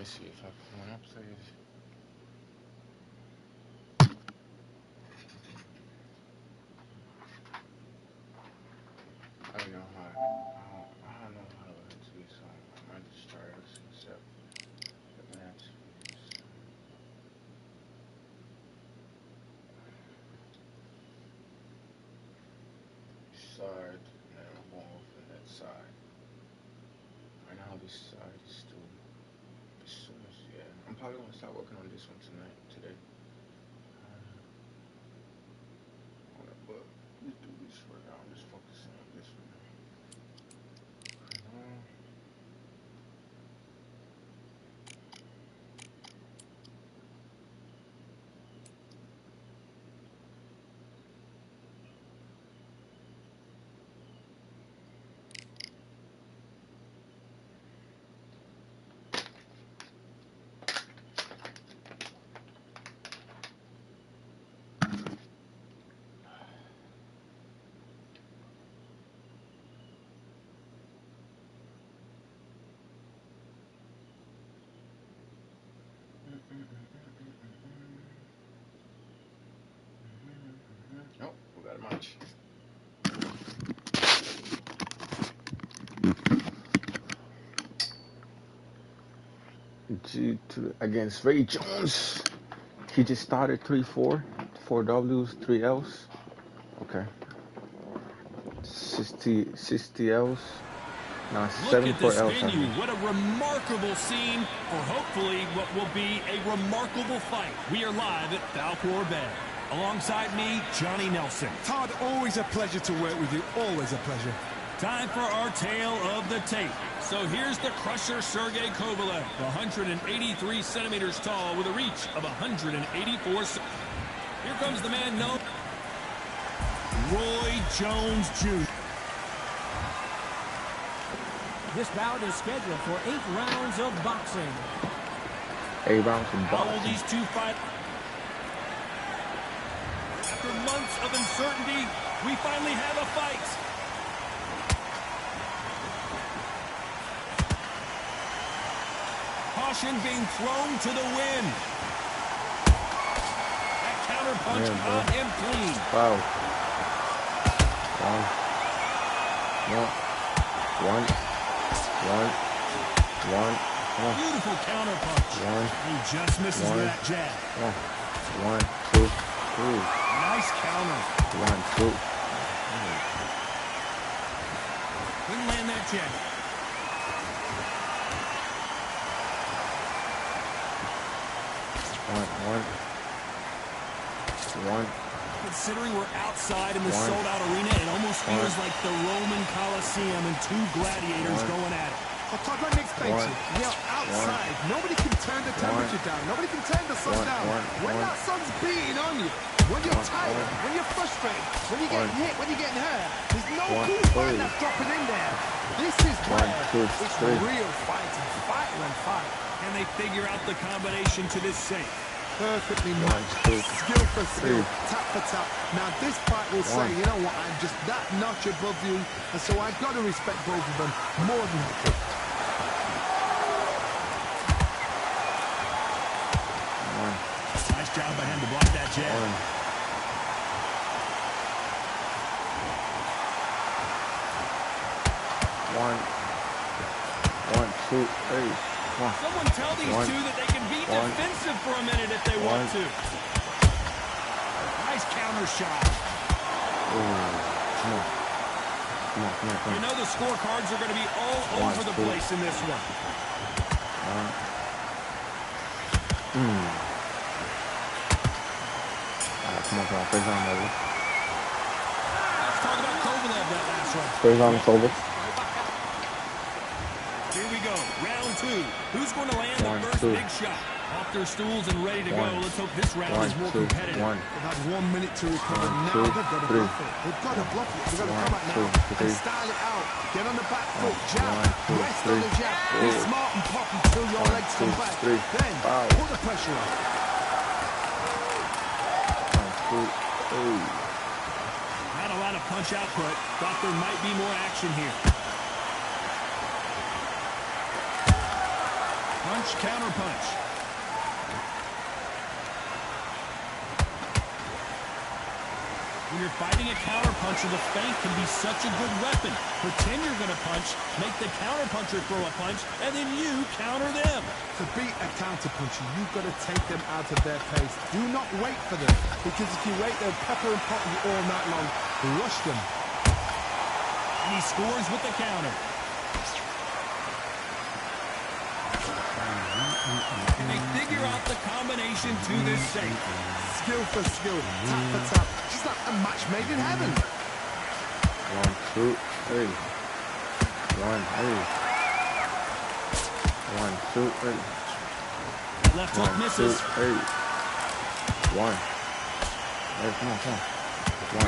see if when I play it. I don't know how. I don't know how to listen to this song. I might just start listening to the match. Side, and then I'm going over to that side. Right now, this side is still. As soon as yeah, I'm probably gonna start working on this one tonight, today. But let's do this right now. I'm just focusing on this one. Oh, we got a match. Against Ray Jones. He just started 3-4. 4 W's, 3 L's. Okay. 60 L's. Now 74 L's. Venue. What a remarkable scene for hopefully what will be a remarkable fight. We are live at Falcor Bay. Alongside me, Johnny Nelson. Todd, always a pleasure to work with you. Always a pleasure. Time for our tale of the tape. So here's the crusher, Sergey Kovalev, 183 centimeters tall with a reach of 184. Here comes the man known Roy Jones Jr. This bout is scheduled for 8 rounds of boxing. 8 rounds of boxing. How will these two fight? After months of uncertainty, we finally have a fight. Caution being thrown to the wind. That counter punch caught him clean. Wow. One. Beautiful counter punch. He just misses that jab. 1, 2, 3. Nice counter. 1, 2. Couldn't land that jab. One. Considering we're outside in the sold-out arena, it almost feels like the Roman Coliseum and two gladiators going at it. Well, Todd, let me explain to you. We are outside. Nobody can turn the temperature down. Nobody can turn the sun down. When that sun's beating on you, when you're tired, when you're frustrated, when you're getting hit, when you're getting hurt, there's no cool fight that's dropping in there. This is where it's real fighting. Fighter and fight. Can they figure out the combination to this safe? Perfectly matched. Skill for skill, tap for tap. Now this fight will say, you know what, I'm just that notch above you, and so I've got to respect both of them more than I could. Nice job by him to block that jab. 1, 2, 3. Someone tell these two that they can be defensive for a minute if they want to. Nice counter shot. Come on. You know the scorecards are going to be all over the place in this one. Come on. First round over. Let's talk about Kovalev that last one. First round is over. Here we go, round 2. Who's going to land the first big shot? Off their stools and ready to go. Let's hope this round is more competitive. They've had 1 minute to recover. Now they've got to bluff it. They've got to bluff it. They've got to come out now and style it out. Get on the back foot, jab, rest on the jab. Be smart and pop until your legs come back. Then put the pressure on. 1, 2, 3. Not a lot of punch output. Thought there might be more action here. Punch punch, counter punch. When you're fighting a counter puncher, the feint can be such a good weapon. Pretend you're going to punch, make the counter puncher throw a punch, and then you counter them. To beat a counter puncher, you've got to take them out of their pace. Do not wait for them, because if you wait, they'll pepper and pot you all night long. Rush them. And he scores with the counter. And they figure out the combination to this safe. Skill for skill, tap for tap. Just like a match made in heaven. 1, 2, 3. 1, 2, 3. Left hook 1, 2, misses. 3. 1. Hey, come on, come on.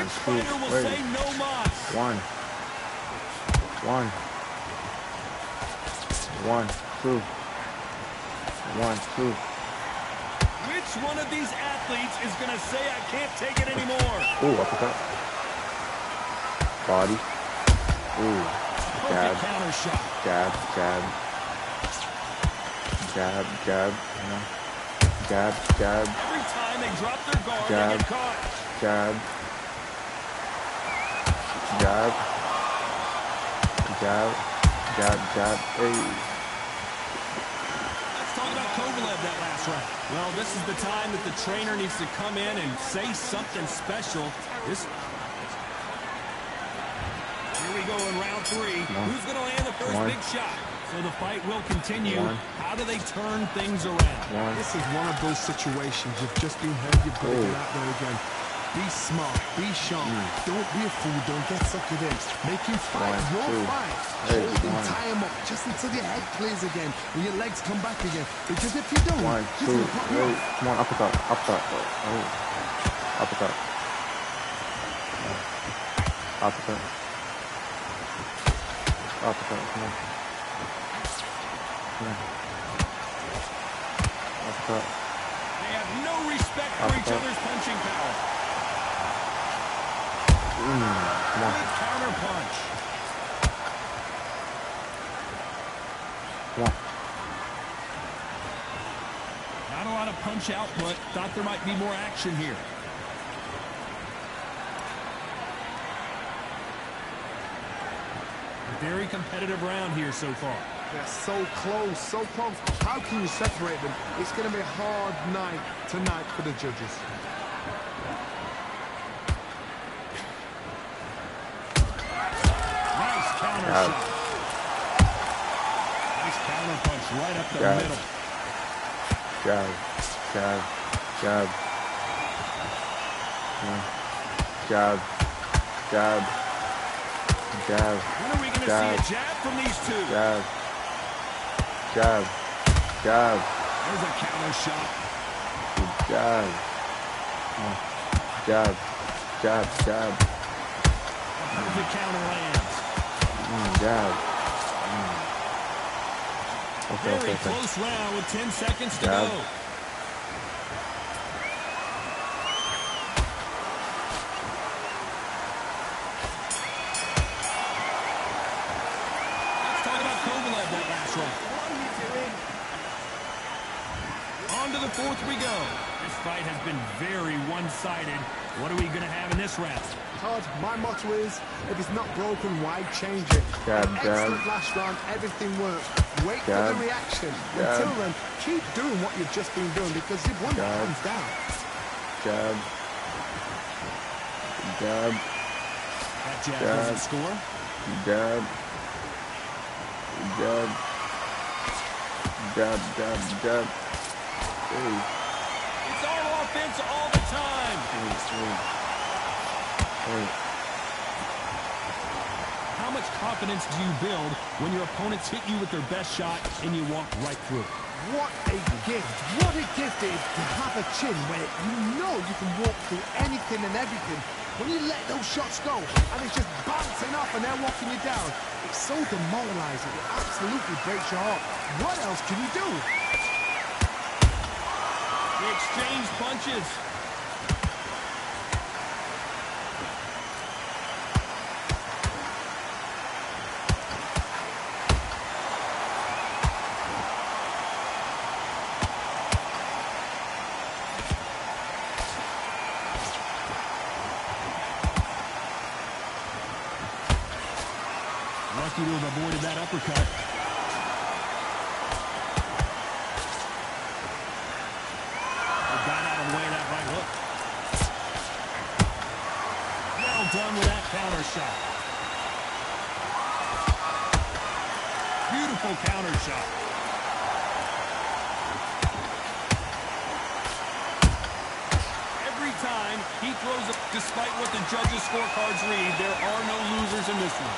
1, Which 2, fighter will 3. say no mas? 1. 1, 2. 1, 2. Which one of these athletes is going to say I can't take it anymore? Ooh, uppercut. Body. Ooh. Perfect Jab. counter shot. Jab, jab. Jab, jab. Jab, jab. Every time they drop their guard, Jab. they get caught. Jab. Jab. Jab. Jab, jab. Hey. Let's talk about Kovalev that last round. Well, this is the time that the trainer needs to come in and say something special. Here we go in round 3. Who's going to land the first big shot? So the fight will continue. How do they turn things around? This is one of those situations you've just been hurt. You've got to get out there again. Be smart. Be sharp. Don't be a fool. Don't get suckered in. Make him fight your fight. Hold him, tie him up just until your head clears again and your legs come back again. Because if you don't, 1, 2, 3. Come on, uppercut. Uppercut. Oh. Uppercut. Uppercut. Uppercut. Come on. Come on. Uppercut. They have no respect for each other's punching power. Come on. Good counter punch. Come on. Not a lot of punch output. Thought there might be more action here. A very competitive round here so far. They're so close, so close. How can you separate them? It's going to be a hard night tonight for the judges. Nice counter shot. Nice counter punch right up the middle. Jab. Jab. Jab. Jab. Jab. Jab. When are we going to see a jab from these two? Jab. Jab. Jab. There's a counter shot. Jab. Jab. Jab. Jab. The counter lands. Jab. Okay, Very close round with 10 seconds to go. Let's talk about Kovalev that last round. On to the 4th we go. This fight has been very one-sided. What are we going to have in this round? Todd, my motto is, if it's not broken, why change it? Jab, Excellent jab. last round, everything worked. Wait for Jab, the reaction. jab. Until then, keep doing what you've just been doing because you've won the Jab. hands down. Jab. Jab. That jab Jab. doesn't score. Jab. Jab. Jab. Jab. Jab. Hey. It's all offense all the time. How much confidence do you build when your opponents hit you with their best shot and you walk right through it? What a gift. What a gift it is to have a chin where you know you can walk through anything and everything. When you let those shots go and it's just bouncing off and they're walking you down, it's so demoralizing. It absolutely breaks your heart. What else can you do? They exchange punches. uppercut. He got out of the way of that right hook. Well done with that counter shot. Beautiful counter shot. Every time he throws up, despite what the judges' scorecards read, there are no losers in this one.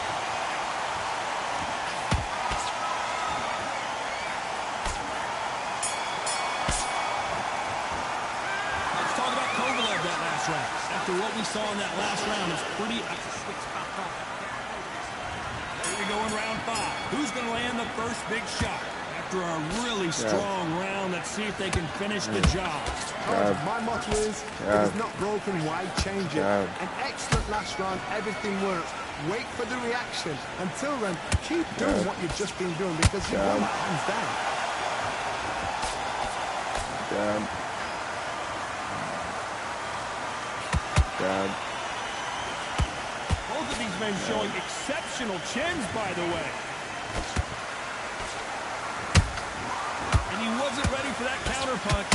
Let's talk about Kovalev that last round. After what we saw in that last round, it's pretty... Here we go in round 5. Who's going to land the first big shot? After a really strong round, let's see if they can finish the job. My motto is, if it's not broken, why change it? An excellent last round, everything works. Wait for the reaction. Until then, keep doing what you've just been doing because you won hands down. Both of these men showing exceptional chins, by the way. And he wasn't ready for that counter punch.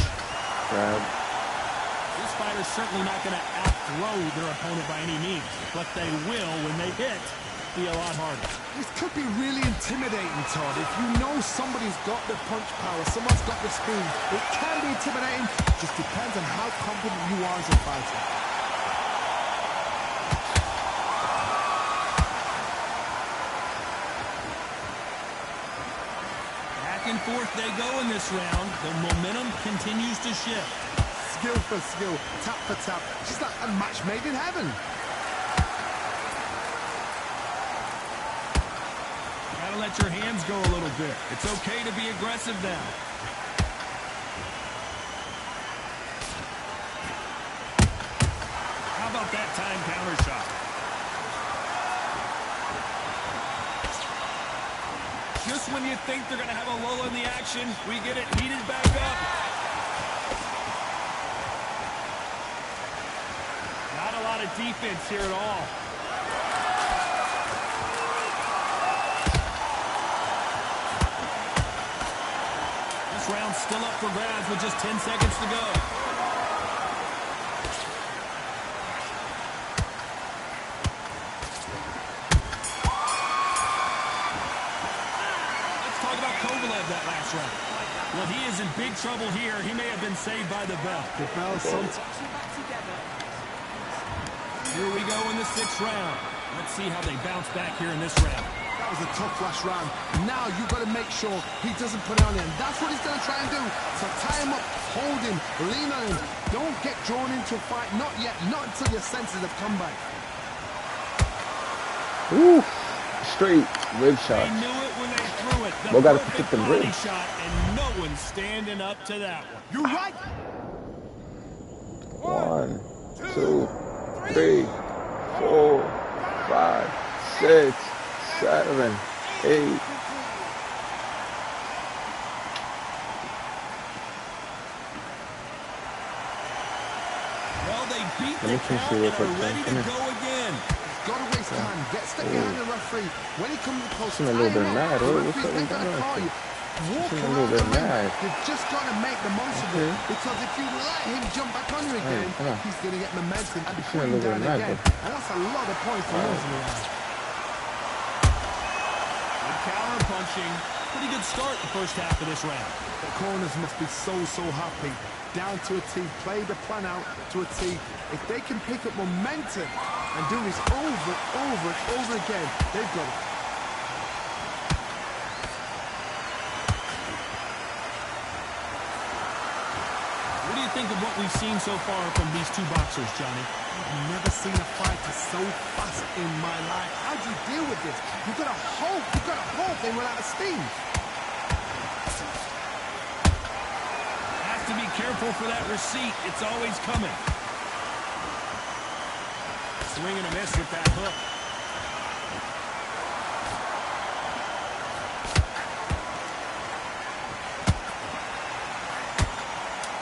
This fighter's certainly not going to outthrow their opponent by any means, but they will, when they hit, be a lot harder. This could be really intimidating, Todd. If you know somebody's got the punch power, someone's got the speed, it can be intimidating. Just depends on how confident you are as a fighter. Back and forth they go in this round. The momentum continues to shift. Skill for skill, tap for tap. Just like a match made in heaven. Gotta let your hands go a little bit. It's okay to be aggressive now. How about that time counter shot? Just when you think they're going to have a lull in the action, we get it heated back up. Not a lot of defense here at all. This round's still up for grabs with just 10 seconds to go. That last round. Well, he is in big trouble here. He may have been saved by the bell. The bell sometimes. Here we go in the 6th round. Let's see how they bounce back here in this round. That was a tough last round. Now you've got to make sure he doesn't put it on him. That's what he's going to try and do. So tie him up, hold him, lean on him. Don't get drawn into a fight. Not yet. Not until your senses have come back. Ooh, straight rib shot. They knew it when they threw it. The Gotta perfect protect the body rib. shot, and no one's standing up to that one. You're right. 1, 2, 3, 4, 5, 6, 7, 8. Well, they beat Let me the finish count it real and quick, are ready Come to here. go again. Got to waste time. Get stuck behind the referee. When he comes to the post, I'm a little bit mad. The What's referee's going then going to on? call you. Walk I'm a around little the bit ring. mad. You've just got to make the most of it. Because if you let him jump back on you again, come on. he's going to get momentum and I'm put a him little down bit mad, again. bro. And that's a lot of points for losing around. Good counter punching. Pretty good start the first half of this round. The corners must be so happy. Down to a T. Play the plan out to a T. If they can pick up momentum and do this over and over again, they've got it. What do you think of what we've seen so far from these two boxers, Johnny? I've never seen a fighter so fast in my life. How do you deal with this? You've got to hope they run out of steam. Have to be careful for that receipt. It's always coming. Swing and a miss with that hook.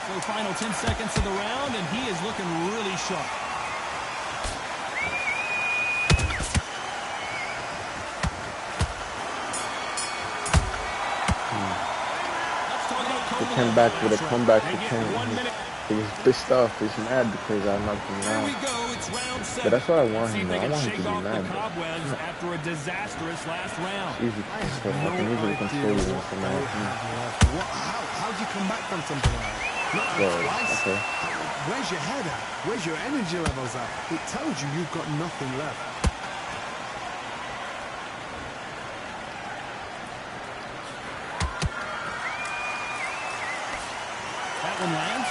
So final 10 seconds of the round, and he is looking really sharp. He came back with a comeback. He was pissed off. He's mad because I knocked him Here we down. go. It's round 7. But that's what I want See him if to. they I can want him to shake be off the mad. cobwebs after a disastrous last round. It's easy. So I can easily control you once I'm mad. How do you come back from something like that? Not twice. Okay. Where's your head at? Where's your energy levels at? It tells you you've got nothing left. That one lands.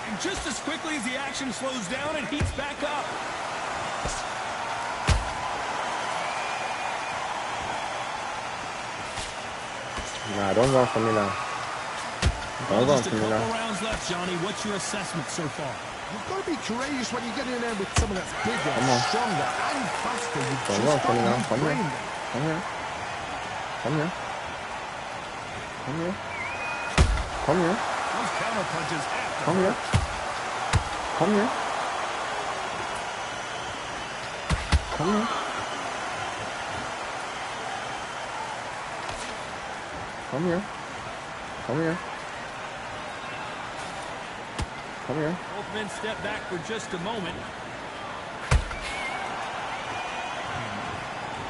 And just as quickly as the action slows down, it heats back up. Nah, don't run from me now. Don't run Just a from me couple now. rounds left, Johnny. What's your assessment so far? You've got to be courageous when you get in there with someone that's bigger, Come on. stronger, and faster. You've Don't just run got from me to now. use Come brain here. there. Come here. Come here. Come here. Come here. Those counter punches after. Come here. Come here. Come here. Come here. Come here. Come here. Both men step back for just a moment.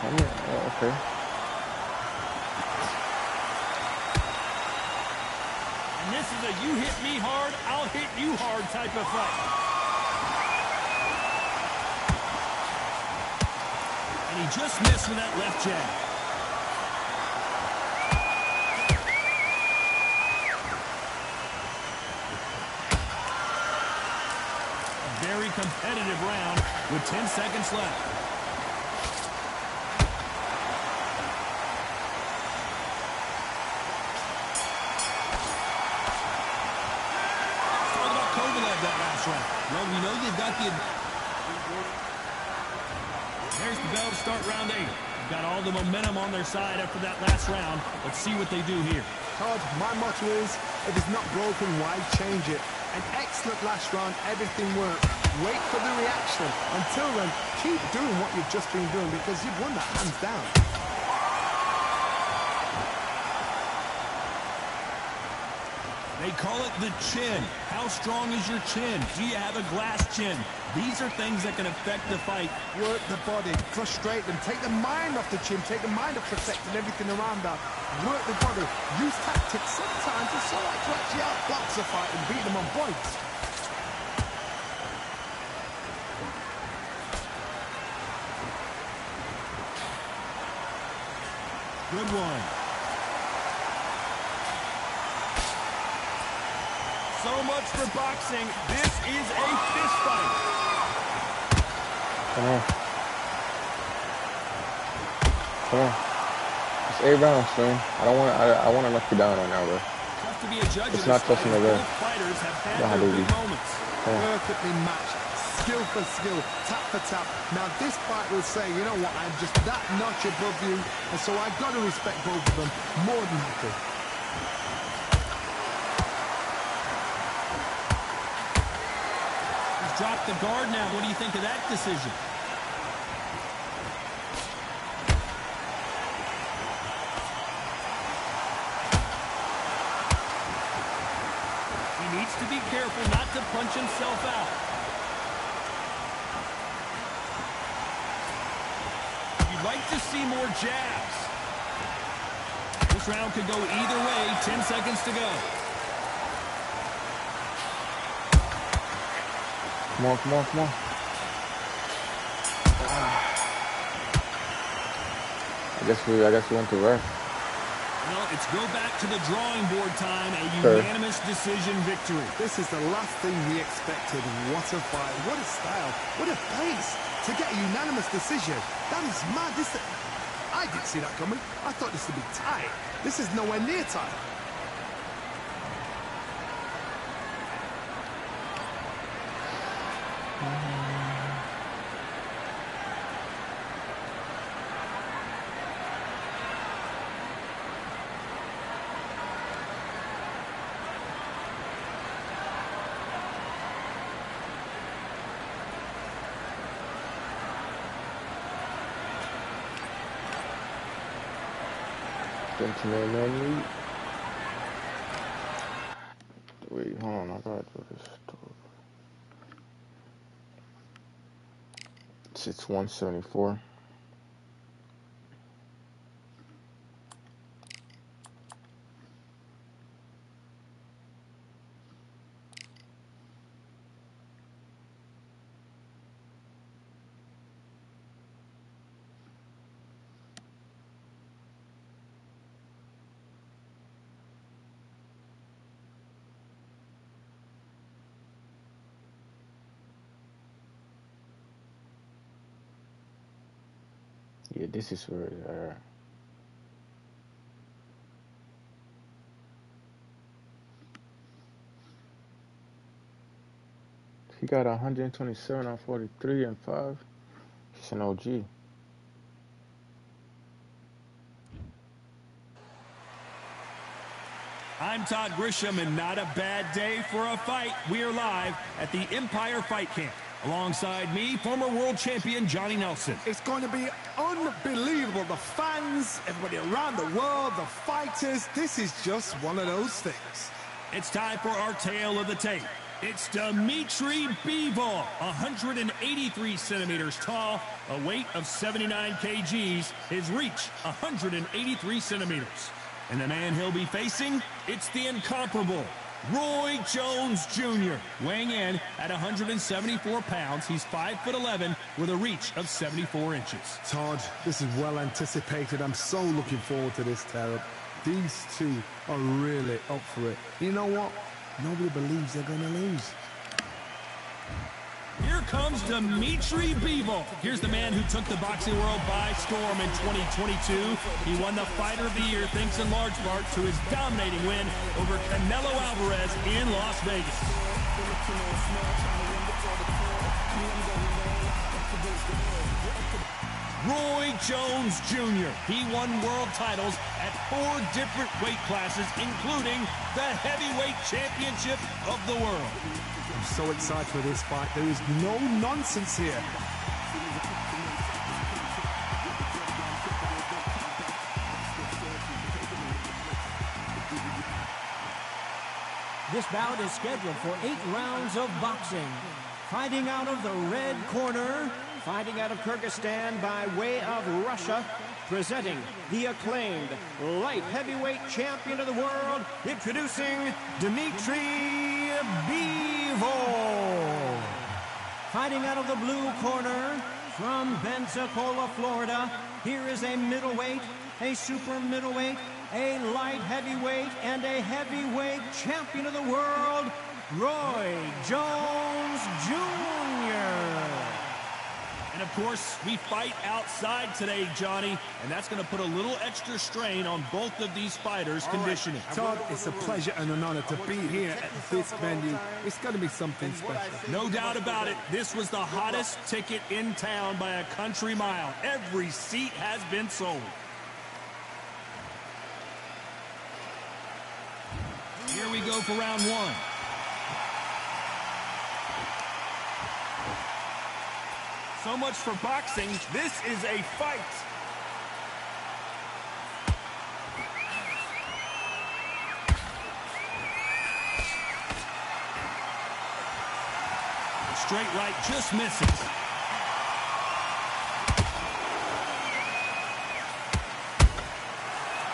Come here. Oh, okay. And this is a you hit me hard, I'll hit you hard type of fight. And he just missed with that left jab. Very competitive round with 10 seconds left. Talk about Kovalev that last round. Well, we know they've got the... There's the bell to start round 8. They've got all the momentum on their side after that last round. Let's see what they do here. Todd, my motto is, if it's not broken, why change it? An excellent last round, everything worked. Wait for the reaction. Until then, keep doing what you've just been doing because you've won that hands down. They call it the chin. How strong is your chin? Do you have a glass chin? These are things that can affect the fight. Work the body, frustrate them, take the mind off the chin, take the mind of protecting everything around that. Work the body, use tactics. Sometimes it's so hard to actually outbox a fight and beat them on points. Good one. So much for boxing. This is a fist fight. Come on. Come on. It's 8 rounds, man. I want to knock you down right now, bro. Tough to be a judge. It's not just in the ring. Both fighters have had Yeah, their baby. big moments. Perfectly matched, skill for skill, tap for tap. Now this fight will say, you know what, I'm just that notch above you, and so I've got to respect both of them more than happy. He's dropped the guard now. What do you think of that decision? He needs to be careful not to punch himself out. You'd like to see more jabs. This round could go either way. 10 seconds to go. Come on, come on, come on. I guess we went to ref. Well, it's go back to the drawing board time. A Sure. unanimous decision victory. This is the last thing we expected. What a fight, what a style, what a pace to get a unanimous decision. That is mad. I didn't see that coming. I thought this would be tight. This is nowhere near tight. Gentleman only. Wait, hold on, I gotta do this. It's 174. Yeah, this is where he got 127 on 43 and 5. He's an OG. I'm Todd Grisham, and not a bad day for a fight. We are live at the Empire Fight Camp. Alongside me, former world champion Johnny Nelson. It's going to be unbelievable. The fans, everybody around the world, the fighters. This is just one of those things. It's time for our tale of the tape. It's Dimitri Bivol, 183 centimeters tall, a weight of 79 kgs, his reach 183 centimeters. And the man he'll be facing, it's the incomparable Roy Jones Jr. Weighing in at 174 pounds, he's 5'11" with a reach of 74 inches. Todd, this is well anticipated. I'm so looking forward to this, Terrell. These two are really up for it. You know what? Nobody believes they're going to lose. Here comes Dimitri Bivol. Here's the man who took the boxing world by storm in 2022. He won the Fighter of the Year thanks in large part to his dominating win over Canelo Alvarez in Las Vegas. Roy Jones Jr. He won world titles at 4 different weight classes, including the heavyweight championship of the world. I'm so excited for this fight. There is no nonsense here. This bout is scheduled for 8 rounds of boxing. Fighting out of the red corner, fighting out of Kyrgyzstan by way of Russia, presenting the acclaimed light heavyweight champion of the world, introducing Dimitri Bivol. Fighting out of the blue corner from Pensacola, Florida, here is a middleweight, a super middleweight, a light heavyweight, and a heavyweight champion of the world, Roy Jones Jr. And of course, we fight outside today, Johnny, and that's going to put a little extra strain on both of these fighters' conditioning. Todd, it's a pleasure and an honor to be here at this venue. It's going to be something special. No doubt about it. This was the hottest ticket in town by a country mile. Every seat has been sold. Here we go for round 1. So much for boxing. This is a fight. Straight right just misses.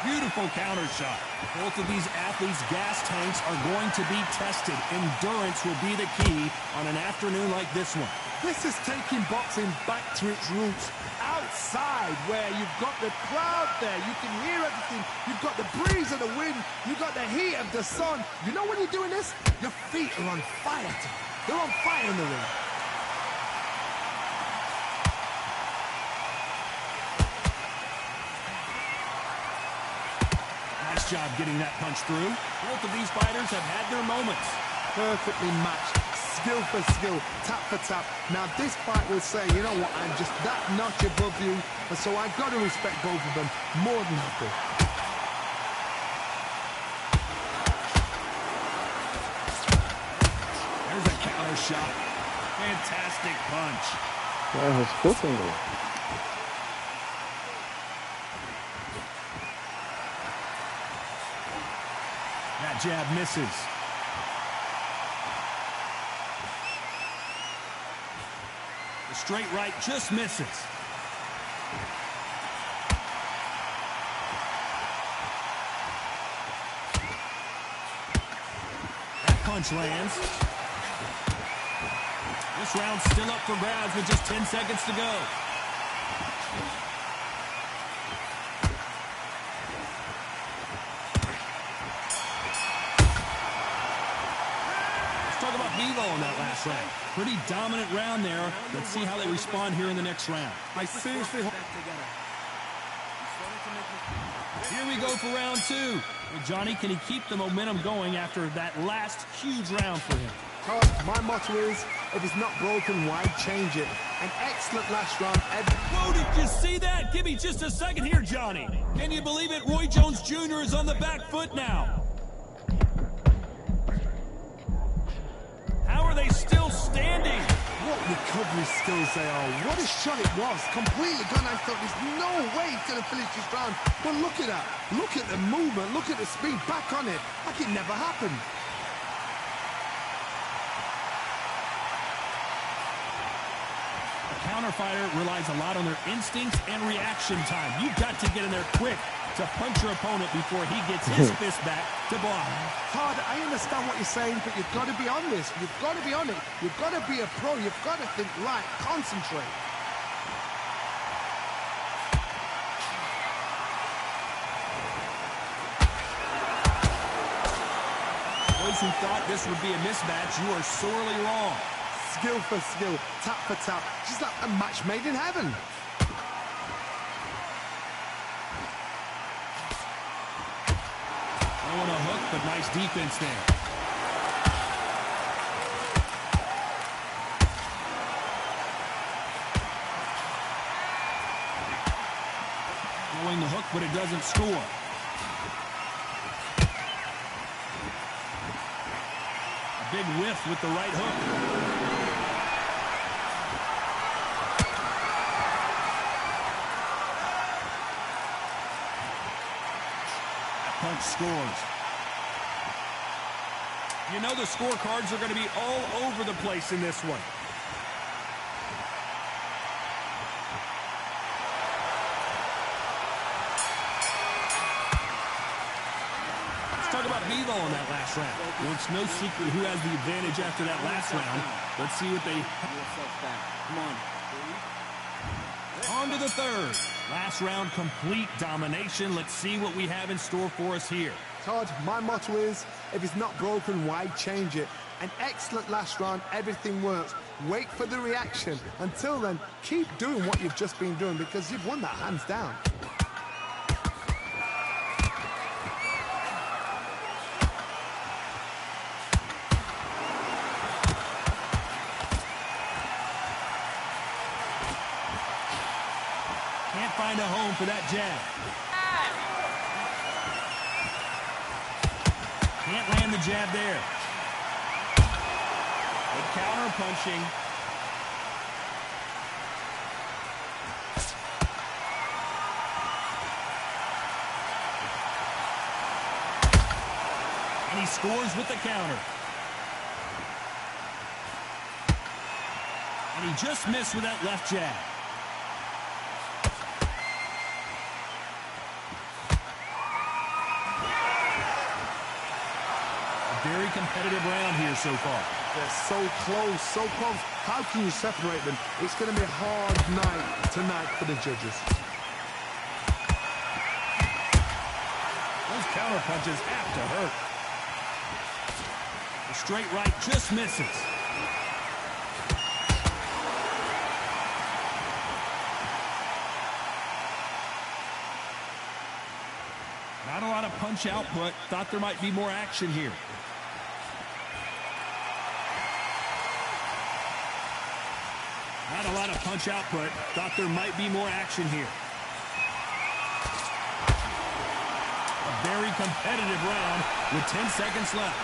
Beautiful counter shot. Both of these athletes' gas tanks are going to be tested. Endurance will be the key on an afternoon like this one. This is taking boxing back to its roots. Outside, where you've got the crowd there, you can hear everything. You've got the breeze of the wind. You've got the heat of the sun. You know when you're doing this? Your feet are on fire. They're on fire in the ring. Nice job getting that punch through. Both of these fighters have had their moments. Perfectly matched. Skill for skill, tap for tap. Now this fight will say, you know what, I'm just that notch above you, and so I've got to respect both of them more than happy. There's a counter shot. Fantastic punch. Yeah, he's cooking though. jab misses. The straight right just misses. That punch lands. This round's still up for grabs with just 10 seconds to go. Talk about Vivo in that last round. Pretty dominant round there. Let's see how they respond here in the next round. I seriously hope... Here we go for round two. Well, Johnny, can he keep the momentum going after that last huge round for him? Todd, my motto is, if it's not broken, why change it? An excellent last round. Whoa, did you see that? Give me just a second here, Johnny. Can you believe it? Roy Jones Jr. is on the back foot now. How are they still standing? What recovery skills they are. What a shot it was. Completely gone. I thought there's no way he's going to finish this round. But look at that. Look at the movement. Look at the speed. Back on it. Like it never happened. A counter fighter relies a lot on their instincts and reaction time. You've got to get in there quick to punch your opponent before he gets his fist back to block. Todd, I understand what you're saying, but you've got to be on this. You've got to be on it. You've got to be a pro. You've got to think right. Concentrate. Those who thought this would be a mismatch, you are sorely wrong. Skill for skill, tap for tap, just like a match made in heaven. On a hook, but nice defense there. Throwing the hook, but it doesn't score. A big whiff with the right hook. Punch scores. You know the scorecards are going to be all over the place in this one. Let's talk about Vivo in that last round. Well, it's no secret who has the advantage after that last round. Let's see what they... Come on. On to the third. Last round, complete domination. Let's see what we have in store for us here. Todd, my motto is, if it's not broken, why change it? An excellent last round, everything works. Wait for the reaction. Until then, keep doing what you've just been doing because you've won that hands down. Can't find a home for that jab. Can't land the jab there. Good counter punching. And he scores with the counter. And he just missed with that left jab. Very competitive round here so far. They're so close, so close. How can you separate them? It's going to be a hard night tonight for the judges. Those counter punches have to hurt. The straight right just misses. Not a lot of punch output. Thought there might be more action here. Not a lot of punch output. Thought there might be more action here. A very competitive round with 10 seconds left.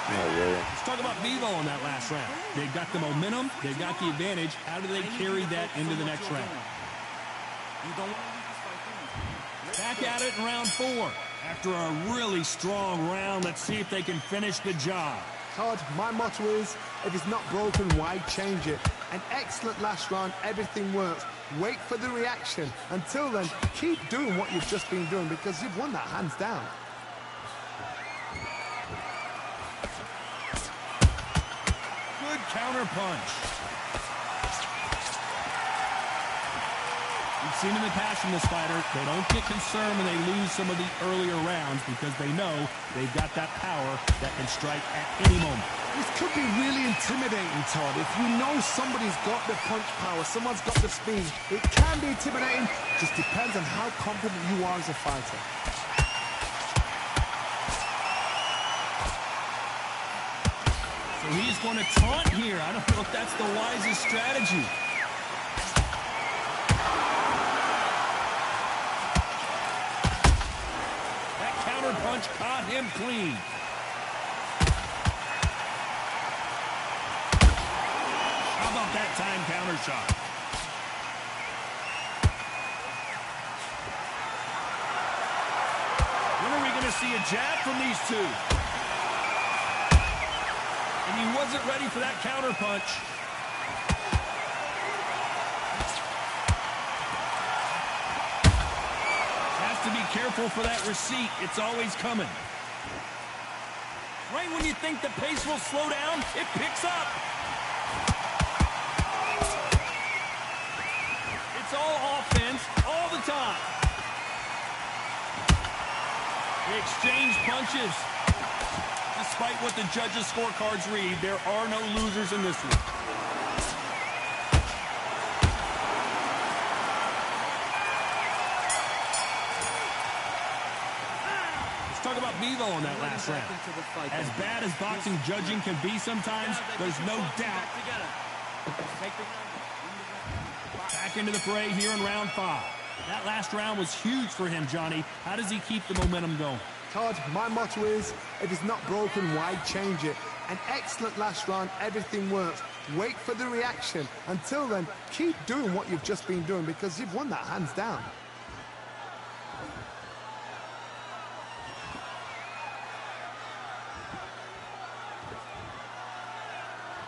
Oh, yeah. Talk about Bevo in that last round. They've got the momentum. They've got the advantage. How do they carry that into the next round? Back at it in round 4. After a really strong round, let's see if they can finish the job. Todd, my motto is, if it's not broken, why change it? An excellent last round, everything works. Wait for the reaction. Until then, keep doing what you've just been doing because you've won that hands down. Good counter punch. We've seen in the past from this fighter, they don't get concerned when they lose some of the earlier rounds because they know they've got that power that can strike at any moment. This could be really intimidating, Todd. If you know somebody's got the punch power, someone's got the speed, it can be intimidating. Just depends on how confident you are as a fighter. So he's going to taunt here. I don't know if that's the wisest strategy. That counter punch caught him clean. How about that time counter shot? When are we going to see a jab from these two? And he wasn't ready for that counter punch. Has to be careful for that receipt. It's always coming. Right when you think the pace will slow down, it picks up. It's all offense all the time. They exchange punches. Despite what the judges' scorecards read, there are no losers in this one. Let's talk about Bevo in that last round. As bad as boxing judging can be sometimes, there's no doubt. Back into the fray here in round 5. That last round was huge for him, Johnny. How does he keep the momentum going? Todd, my motto is, if it's not broken, why change it? An excellent last round, everything works. Wait for the reaction. Until then, keep doing what you've just been doing because you've won that hands down.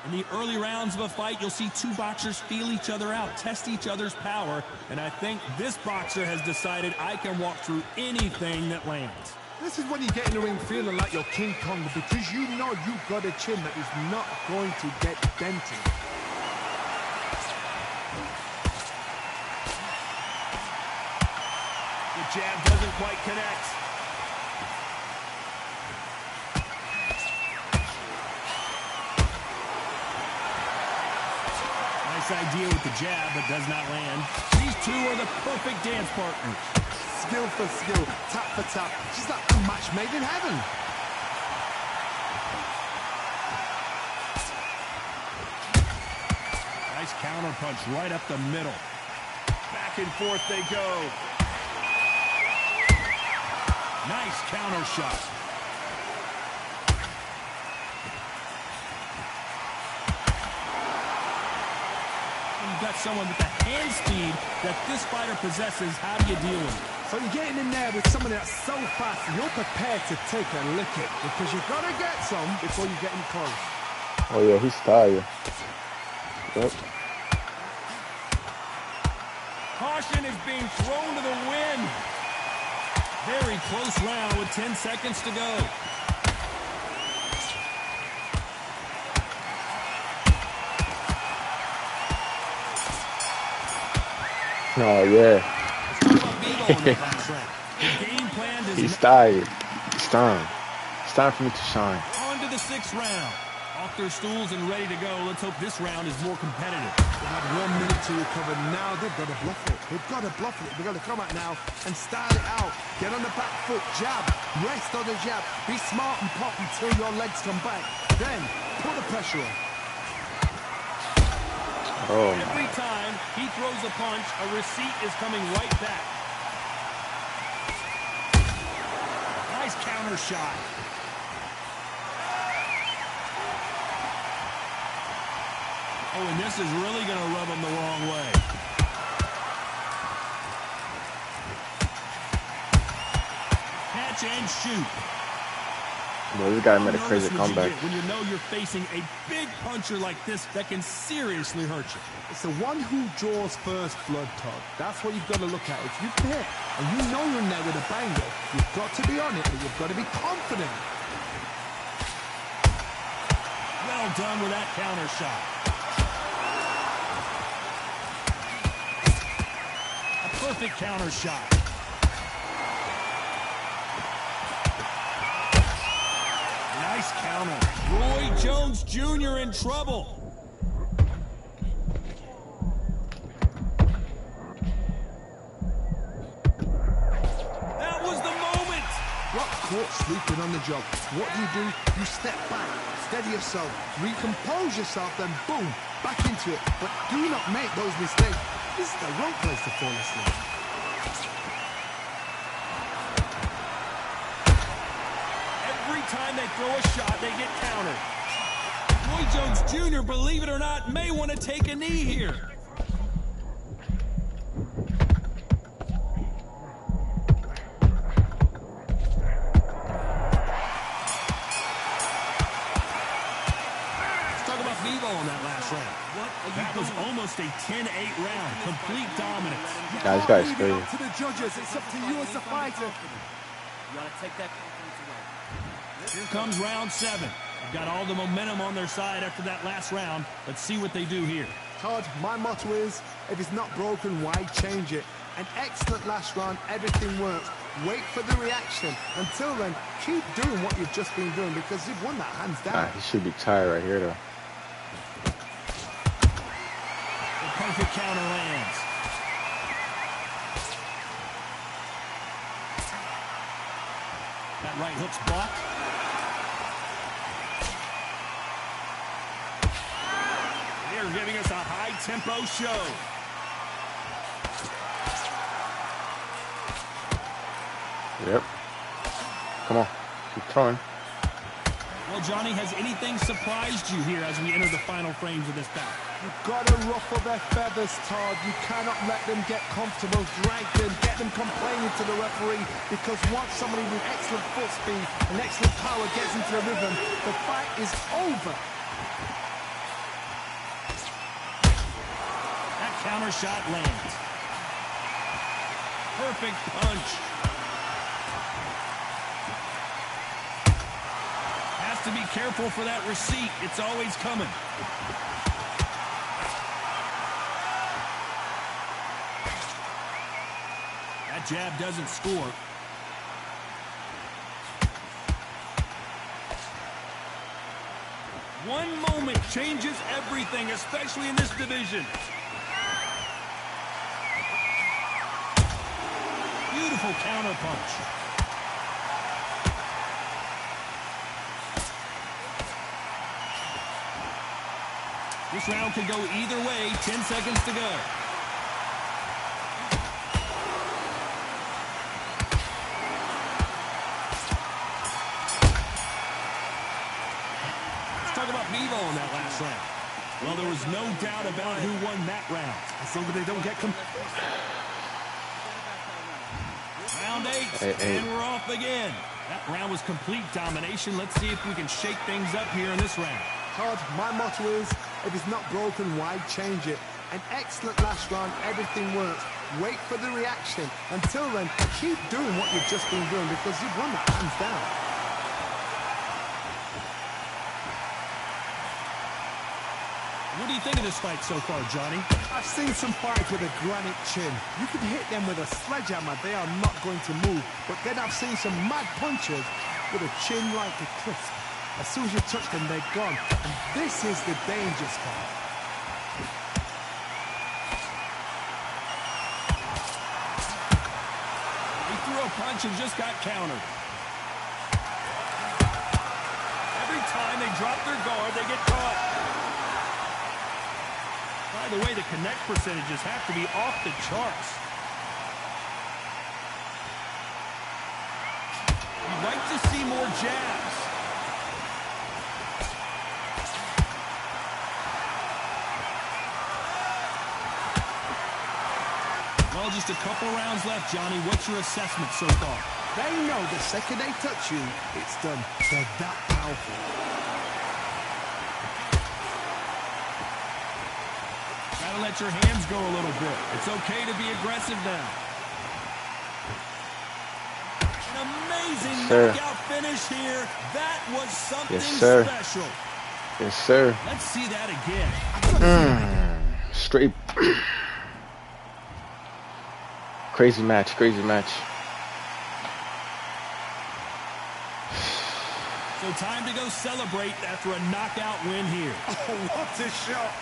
In the early rounds of a fight, you'll see two boxers feel each other out, test each other's power, and I think this boxer has decided I can walk through anything that lands. This is when you get in the ring feeling like you're King Kong because you know you've got a chin that is not going to get dented. The jab doesn't quite connect. Nice idea with the jab, but does not land. These two are the perfect dance partners. Skill for skill, tap for tap. She's like a match made in heaven. Nice counter punch right up the middle. Back and forth they go. Nice counter shot. You've got someone with the hand speed that this fighter possesses. How do you deal with it? So you're getting in there with someone that's so fast, you're prepared to take a licking because you've got to get some before you get in close. Oh yeah, he's tired. Yep. Caution is being thrown to the wind. Very close round with 10 seconds to go. Oh yeah. He's tired. It's time. It's time for me to shine. On to the 6th round. Off their stools and ready to go. Let's hope this round is more competitive. They had 1 minute to recover. Now they've got to bluff it. They've got to bluff it. They've got to come out now and style it out. Get on the back foot. Jab. Rest on the jab. Be smart and pop until your legs come back. Then put the pressure on. Oh. Every time he throws a punch, a receipt is coming right back. Nice counter shot. Oh, and this is really going to rub him the wrong way. Catch and shoot. Well, this guy made a crazy comeback. When you know you're facing a big puncher like this that can seriously hurt you. It's the one who draws first blood, Todd. That's what you've got to look at. If you hit and you know you're in there with a banger, you've got to be on it, and you've got to be confident. Well done with that counter shot. A perfect counter shot. Nice counter. Roy Jones Jr. in trouble. That was the moment. Got caught sleeping on the job. What do? You step back, steady yourself, recompose yourself, then boom, back into it. But do not make those mistakes. This is the wrong place to fall asleep. Every time they throw a shot, they get countered. Roy Jones Jr., believe it or not, may want to take a knee here. On that last round. That was almost a 10-8 round. Complete dominance. Yeah, this guy's crazy. To the judges, it's up to you as the fighter. You gotta take that confidence away. Here comes round 7. They've got all the momentum on their side after that last round. Let's see what they do here. Todd, my motto is, if it's not broken, why change it? An excellent last round, everything works. Wait for the reaction. Until then, keep doing what you've just been doing because you've won that hands down. He should be tired right here, though. Perfect counter lands. That right hook's blocked. They're giving us a high-tempo show. Yep. Come on. Keep throwing. Well, Johnny, has anything surprised you here as we enter the final frames of this bout? You've got to ruffle their feathers, Todd. You cannot let them get comfortable, drag them, get them complaining to the referee, because once somebody with excellent foot speed and excellent power gets into the rhythm, the fight is over. That counter shot lands. Perfect punch. Has to be careful for that receipt. It's always coming. That jab doesn't score. One moment changes everything, especially in this division. Beautiful counter punch. This round could go either way. 10 seconds to go. In that last round. Well, there was no doubt about who won that round. As long as they don't get Round 8, and we're off again. That round was complete domination. Let's see if we can shake things up here in this round. Todd, my motto is, if it's not broken, why change it? An excellent last round, everything works. Wait for the reaction. Until then, keep doing what you've just been doing because you've won that hands down. What do you think of this fight so far, Johnny? I've seen some fights with a granite chin. You can hit them with a sledgehammer, they are not going to move. But then I've seen some mad punchers with a chin like a crisp. As soon as you touch them, they're gone. And this is the danger spot. He threw a punch and just got countered. Every time they drop their guard, they get caught. By the way, the connect percentages have to be off the charts. You'd like to see more jabs. just a couple rounds left, Johnny. What's your assessment so far? They know the second they touch you, it's done. They're that powerful. Gotta let your hands go a little bit. It's okay to be aggressive now. An amazing knockout finish here. That was something special. Yes, sir. Let's see that again. Straight. Crazy match. Crazy match. So time to go celebrate after a knockout win here. Oh, what a shot.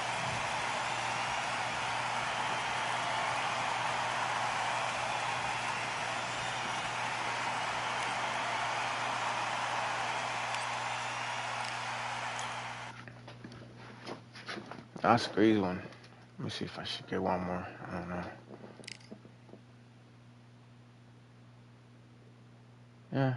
That's a crazy one. Let me see if I should get one more. I don't know. Yeah.